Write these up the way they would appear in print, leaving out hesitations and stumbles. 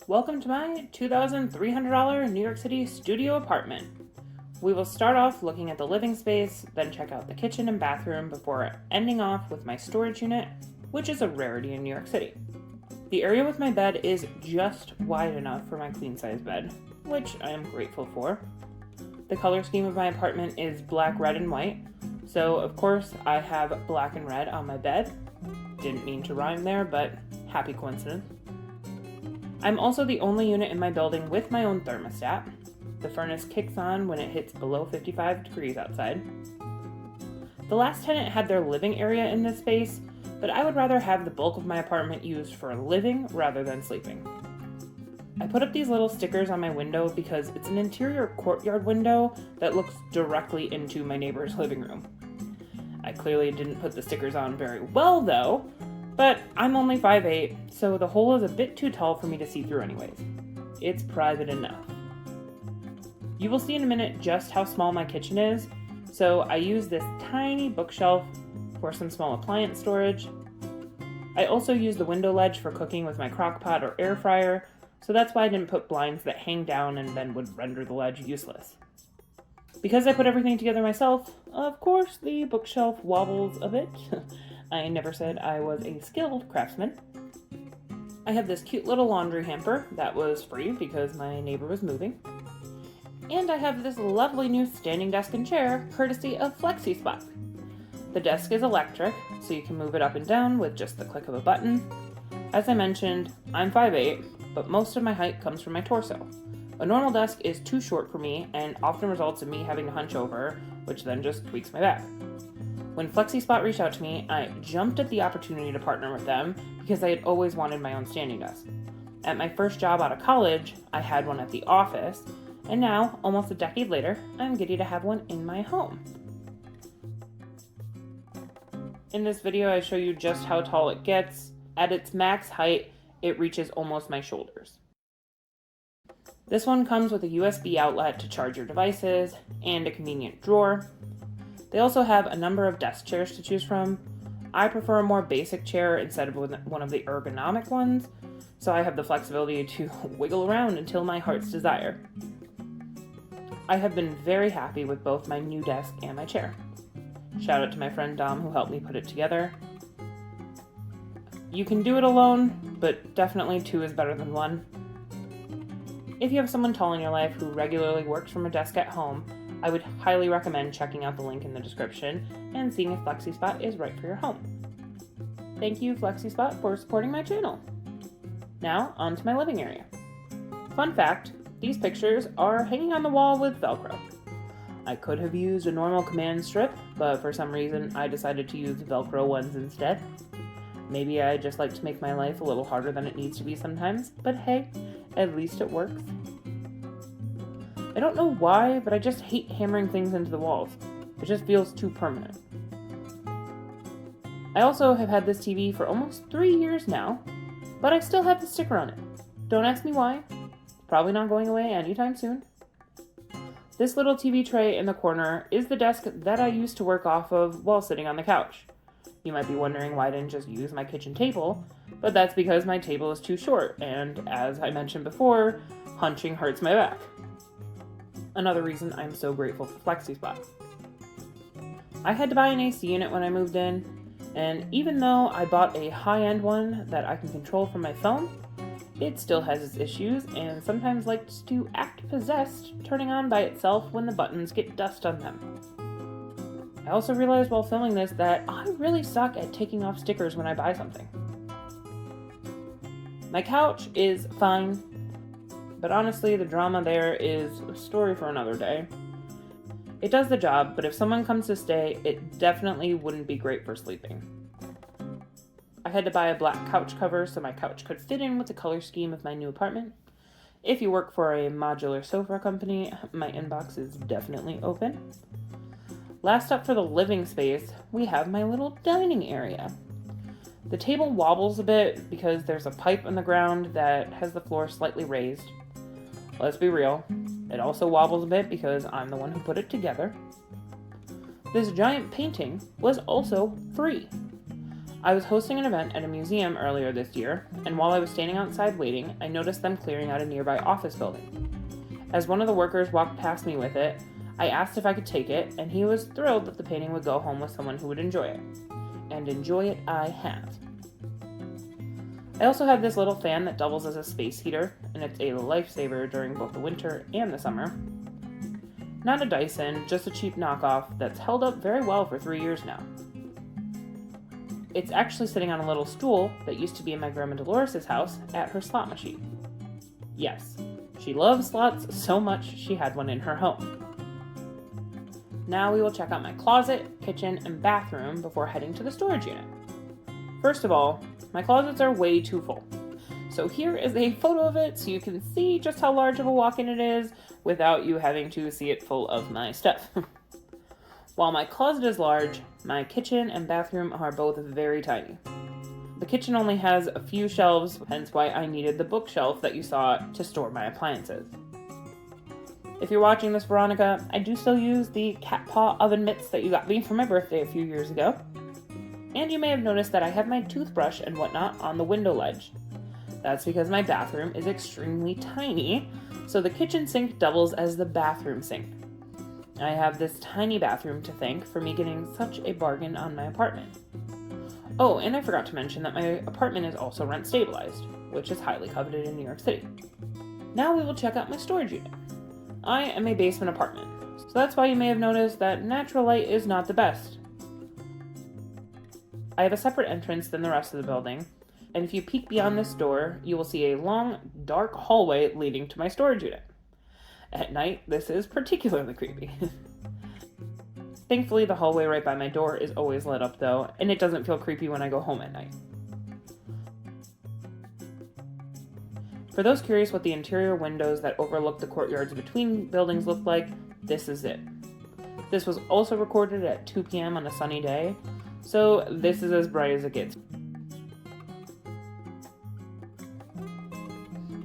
Welcome to my $2,300 New York City studio apartment. We will start off looking at the living space, then check out the kitchen and bathroom before ending off with my storage unit, which is a rarity in New York City. The area with my bed is just wide enough for my queen-size bed, which I am grateful for. The color scheme of my apartment is black, red, and white, so of course I have black and red on my bed. Didn't mean to rhyme there, but happy coincidence. I'm also the only unit in my building with my own thermostat. The furnace kicks on when it hits below 55 degrees outside. The last tenant had their living area in this space, but I would rather have the bulk of my apartment used for living rather than sleeping. I put up these little stickers on my window because it's an interior courtyard window that looks directly into my neighbor's living room. I clearly didn't put the stickers on very well though, but I'm only 5'8", so the hole is a bit too tall for me to see through anyways. It's private enough. You will see in a minute just how small my kitchen is, so I use this tiny bookshelf for some small appliance storage. I also use the window ledge for cooking with my crock pot or air fryer, so that's why I didn't put blinds that hang down and then would render the ledge useless. Because I put everything together myself, of course the bookshelf wobbles a bit. I never said I was a skilled craftsman. I have this cute little laundry hamper that was free because my neighbor was moving. And I have this lovely new standing desk and chair, courtesy of FlexiSpot. The desk is electric, so you can move it up and down with just the click of a button. As I mentioned, I'm 5'8", but most of my height comes from my torso. A normal desk is too short for me and often results in me having to hunch over, which then just tweaks my back. When FlexiSpot reached out to me, I jumped at the opportunity to partner with them because I had always wanted my own standing desk. At my first job out of college, I had one at the office, and now, almost a decade later, I'm giddy to have one in my home. In this video, I show you just how tall it gets. At its max height, it reaches almost my shoulders. This one comes with a USB outlet to charge your devices and a convenient drawer. They also have a number of desk chairs to choose from. I prefer a more basic chair instead of one of the ergonomic ones, so I have the flexibility to wiggle around until my heart's desire. I have been very happy with both my new desk and my chair. Shout out to my friend Dom who helped me put it together. You can do it alone, but definitely two is better than one. If you have someone tall in your life who regularly works from a desk at home, I would highly recommend checking out the link in the description and seeing if FlexiSpot is right for your home. Thank you, FlexiSpot, for supporting my channel. Now, on to my living area. Fun fact, these pictures are hanging on the wall with Velcro. I could have used a normal command strip, but for some reason I decided to use Velcro ones instead. Maybe I just like to make my life a little harder than it needs to be sometimes, but hey, at least it works. I don't know why, but I just hate hammering things into the walls. It just feels too permanent. I also have had this TV for almost 3 years now, but I still have the sticker on it. Don't ask me why. It's probably not going away anytime soon. This little TV tray in the corner is the desk that I used to work off of while sitting on the couch. You might be wondering why I didn't just use my kitchen table, but that's because my table is too short, and as I mentioned before, hunching hurts my back. Another reason I'm so grateful for FlexiSpot. I had to buy an AC unit when I moved in, and even though I bought a high-end one that I can control from my phone, it still has its issues and sometimes likes to act possessed, turning on by itself when the buttons get dust on them. I also realized while filming this that I really suck at taking off stickers when I buy something. My couch is fine, but honestly the drama there is a story for another day. It does the job, but if someone comes to stay, it definitely wouldn't be great for sleeping. I had to buy a black couch cover so my couch could fit in with the color scheme of my new apartment. If you work for a modular sofa company, my inbox is definitely open. Last up for the living space, we have my little dining area. The table wobbles a bit because there's a pipe in the ground that has the floor slightly raised. Let's be real, it also wobbles a bit because I'm the one who put it together. This giant painting was also free. I was hosting an event at a museum earlier this year, and while I was standing outside waiting, I noticed them clearing out a nearby office building. As one of the workers walked past me with it, I asked if I could take it, and he was thrilled that the painting would go home with someone who would enjoy it. And enjoy it I have. I also have this little fan that doubles as a space heater, and it's a lifesaver during both the winter and the summer. Not a Dyson, just a cheap knockoff that's held up very well for 3 years now. It's actually sitting on a little stool that used to be in my grandma Dolores' house at her slot machine. Yes, she loves slots so much she had one in her home. Now we will check out my closet, kitchen, and bathroom before heading to the storage unit. First of all, my closets are way too full. So here is a photo of it so you can see just how large of a walk-in it is without you having to see it full of my stuff. While my closet is large, my kitchen and bathroom are both very tiny. The kitchen only has a few shelves, hence why I needed the bookshelf that you saw to store my appliances. If you're watching this, Veronica, I do still use the cat paw oven mitts that you got me for my birthday a few years ago. And you may have noticed that I have my toothbrush and whatnot on the window ledge. That's because my bathroom is extremely tiny, so the kitchen sink doubles as the bathroom sink. I have this tiny bathroom to thank for me getting such a bargain on my apartment. Oh, and I forgot to mention that my apartment is also rent stabilized, which is highly coveted in New York City. Now we will check out my storage unit. I am a basement apartment, so that's why you may have noticed that natural light is not the best. I have a separate entrance than the rest of the building, and if you peek beyond this door, you will see a long, dark hallway leading to my storage unit. At night, this is particularly creepy. Thankfully, the hallway right by my door is always lit up though, and it doesn't feel creepy when I go home at night. For those curious what the interior windows that overlook the courtyards between buildings look like, this is it. This was also recorded at 2 p.m. on a sunny day, so this is as bright as it gets.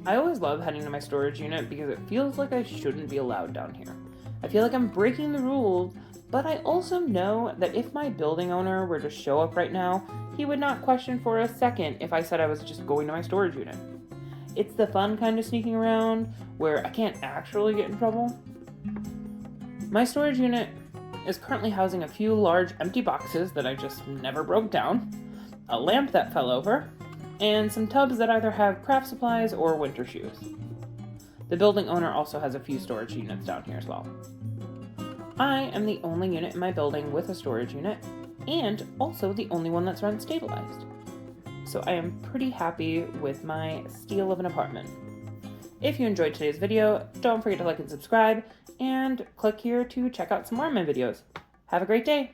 I always love heading to my storage unit because it feels like I shouldn't be allowed down here. I feel like I'm breaking the rules, but I also know that if my building owner were to show up right now, he would not question for a second if I said I was just going to my storage unit. It's the fun kind of sneaking around where I can't actually get in trouble. My storage unit is currently housing a few large empty boxes that I just never broke down, a lamp that fell over, and some tubs that either have craft supplies or winter shoes. The building owner also has a few storage units down here as well. I am the only unit in my building with a storage unit, and also the only one that's rent stabilized. So I am pretty happy with my steal of an apartment. If you enjoyed today's video, don't forget to like and subscribe, and click here to check out some more of my videos. Have a great day!